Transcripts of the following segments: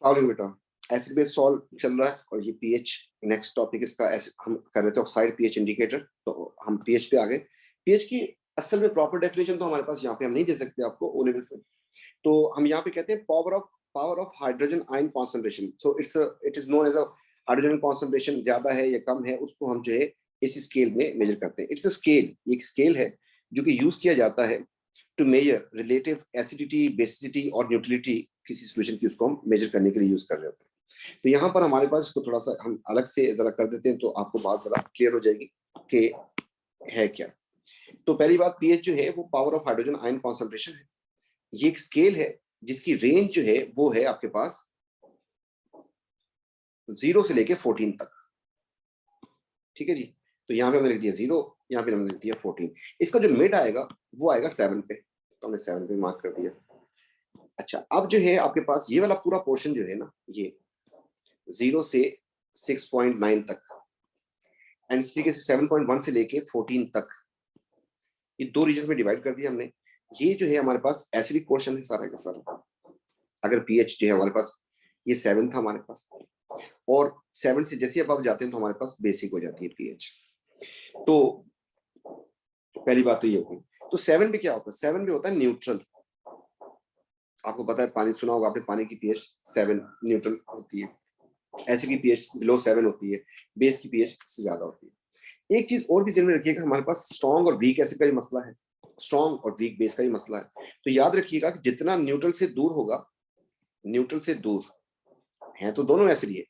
Solving बेटा, acid base solve चल रहा है और ये पीएच नेक्स्ट टॉपिक इसका हम कर रहे थे ऑक्साइड पीएच इंडिकेटर, तो हम पीएच पे आ गए। पीएच की असल में प्रॉपर डेफिनेशन तो हमारे पास यहाँ पे हम नहीं दे सकते आपको ओ लेवल पे, तो हम यहाँ पे कहते हैं power of hydrogen ion concentration. So it is known as a hydrogen concentration ज्यादा है या कम है, उसको हम जो है इस स्केल में मेजर करते हैं। इट्स अ स्केल, एक स्केल है जो कि यूज किया जाता है to measure relative acidity, basicity और न्यूट्रलिटी किसी सॉल्यूशन की, उसको हम मेजर करने के लिए यूज कर रहे होते हैं। तो यहाँ पर हमारे पास इसको थोड़ा सा हम अलग से जरा कर देते हैं, तो आपको बात जरा क्लियर हो जाएगी कि है क्या। तो पहली बात, पीएच जो है वो power of hydrogen ion concentration है। ये एक स्केल है जिसकी रेंज जो है वो है आपके पास 0 से लेके 14 तक, ठीक है जी। तो यहाँ पे हमने लिख दिया 0, यहाँ पे हमने लिख दिया 14। इसका जो मिड आएगा वो आएगा 7 पे, तो हमने 7 पे मार्क कर दिया। अच्छा, अब जो है आपके पास ये वाला पूरा पोर्शन जो है ना, ये 0 से 6.9 तक एंड इसी तरीके से 7.1 से लेके 14 तक, ये दो रीजन में डिवाइड कर दिया हमने। ये जो है हमारे पास एसिडिक पोर्शन है सारा का सारा। अगर पीएच जो है हमारे पास ये 7 था हमारे पास, और 7 से जैसे अब जाते हैं तो हमारे पास बेसिक हो जाती है पीएच। तो पहली बात तो ये होगी। तो 7 पे क्या होता है? 7 पे होता है न्यूट्रल। आपको पता है, पानी सुना होगा आपने, पानी की पीएच 7 न्यूट्रल होती है, एसिड की पीएच बिलो 7 होती है, बेस की पीएच से ज्यादा होती है। एक चीज और भी ध्यान में रखिएगा, हमारे पास स्ट्रॉन्ग और वीक एसिड का भी मसला है, स्ट्रॉन्ग और वीक बेस का भी मसला है। तो याद रखिएगा कि जितना न्यूट्रल से दूर होगा, न्यूट्रल से दूर है तो दोनों एसिड ही है,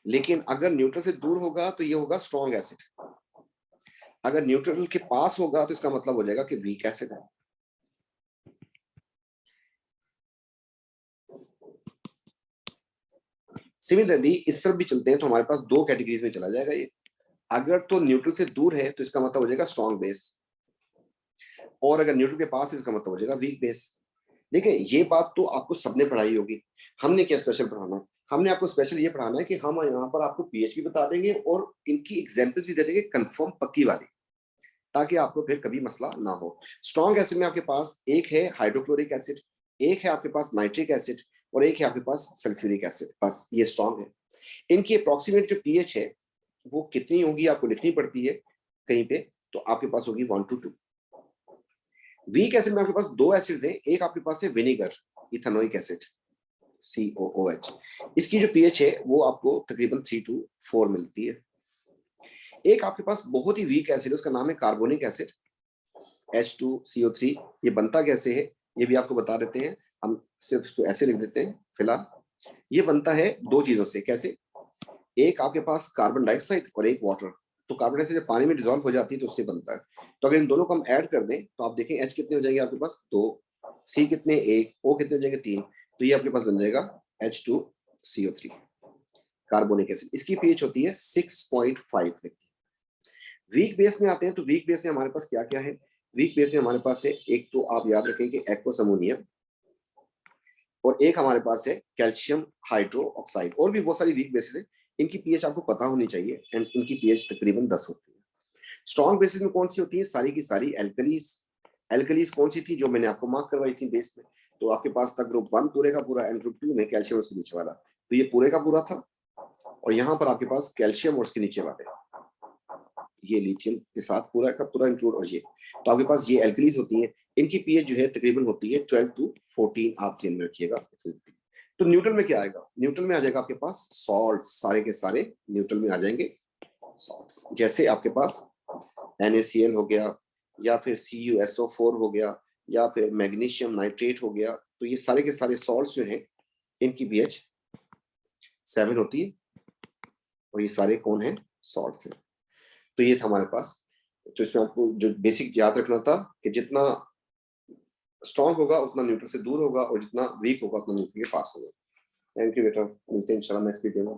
लेकिन अगर न्यूट्रल से दूर होगा तो ये होगा स्ट्रॉन्ग एसिड, अगर न्यूट्रल के पास होगा तो इसका मतलब हो जाएगा कि वीक एसिड है। सिमिलरली इस तरफ भी चलते हैं तो हमारे पास दो कैटेगरीज में चला जाएगा ये। अगर तो न्यूट्रल से दूर है तो इसका मतलब हो जाएगा स्ट्रॉन्ग बेस, और अगर न्यूट्रल के पास है इसका मतलब हो जाएगा वीक बेस। देखिए ये बात तो आपको सबने पढ़ाई होगी, हमने क्या स्पेशल पढ़ाना है? हमने आपको स्पेशल ये पढ़ाना है कि हम यहाँ पर आपको पीएच भी बता देंगे और इनकी एग्जांपल्स भी दे देंगे कंफर्म पक्की वाली, ताकि आपको फिर कभी मसला ना हो। स्ट्रॉन्ग एसिड में आपके पास एक है हाइड्रोक्लोरिक एसिड, एक है आपके पास नाइट्रिक एसिड, और एक है आपके पास सल्फ्यूरिक एसिड, बस ये स्ट्रॉन्ग है। इनकी अप्रोक्सीमेट जो पीएच है वो कितनी होगी आपको लिखनी पड़ती है कहीं पे, तो आपके पास होगी 1 to 2। वीक एसिड में आपके पास दो एसिड्स हैं, एक आपके पास है विनेगर इथेनोइक एसिड COOH, इसकी जो पीएच है वो आपको तकरीबन 3 to 4 मिलती है। एक आपके पास बहुत ही वीक एसिड है, उसका नाम है कार्बोनिक एसिड H2CO3। ये बनता कैसे है ये भी आपको बता देते हैं, हम सिर्फ इसको ऐसे लिख देते हैं फिलहाल। ये बनता है दो चीजों से। कैसे? एक आपके पास कार्बन डाइऑक्साइड और एक वाटर। तो कार्बन डाइऑक्साइड जब पानी में डिजोल्व हो जाती है तो उससे बनता है। तो अगर इन दोनों को हम ऐड कर दें तो आप देखें H कितने हो जाएंगे आपके पास 2, C कितने 1, O कितने हो जाएंगे 3, तो ये आपके पास बन जाएगा H2CO3 कार्बोनिक एसिड। इसकी पीएच होती है 6.5। वीक बेस में आते हैं तो वीक बेस में हमारे पास क्या क्या है? वीक बेस में हमारे पास है, एक तो आप याद रखें कि एक्वस अमोनियम, और एक हमारे पास है कैल्शियम हाइड्रो ऑक्साइड। और भी बहुत सारी वीक बेसिस है, इनकी पीएच आपको पता होनी चाहिए एंड इनकी पीएच तकरीबन 10 होती है। स्ट्रॉन्ग बेसिस में कौन सी होती है? सारी की सारी एल्कलीज। एल्कलीज कौन सी थी जो मैंने आपको मार्क करवाई थी बेस में? तो आपके पास था ग्रुप 1 पूरे का पूरा एंड ग्रुप 2 में कैल्शियम उसके नीचे वाला, तो ये पूरे का पूरा था। और यहाँ पर आपके पास कैल्शियम और उसके नीचे वाले ये लिथियम के साथ पूरा का पूरा इंक्लूड, और ये तो आपके पास ये एल्कलीज होती है। इनकी पीएच जो है तकरीबन होती है 12 to 14, आप ध्यान में रखिएगा। तो न्यूट्रल में क्या आएगा? न्यूट्रल में आ जाएगा आपके पास सॉल्ट, सारे के सारे न्यूट्रल में आ जाएंगे सॉल्ट्स। जैसे आपके पास NaCl हो गया, या फिर CuSO4 हो गया, या फिर मैग्नीशियम नाइट्रेट हो गया, तो ये सारे के सारे सॉल्ट्स जो हैं इनकी पीएच 7 होती है, और ये सारे कौन है? सॉल्ट्स हैं। तो ये था हमारे पास। तो इसमें आपको जो बेसिक याद रखना था कि जितना स्ट्रॉन्ग होगा उतना न्यूट्रल से दूर होगा, और जितना वीक होगा उतना न्यूट्रल के पास होगा। थैंक यू बेटा, मिलते हैं इंशाल्लाह नेक्स्ट वीडियो में।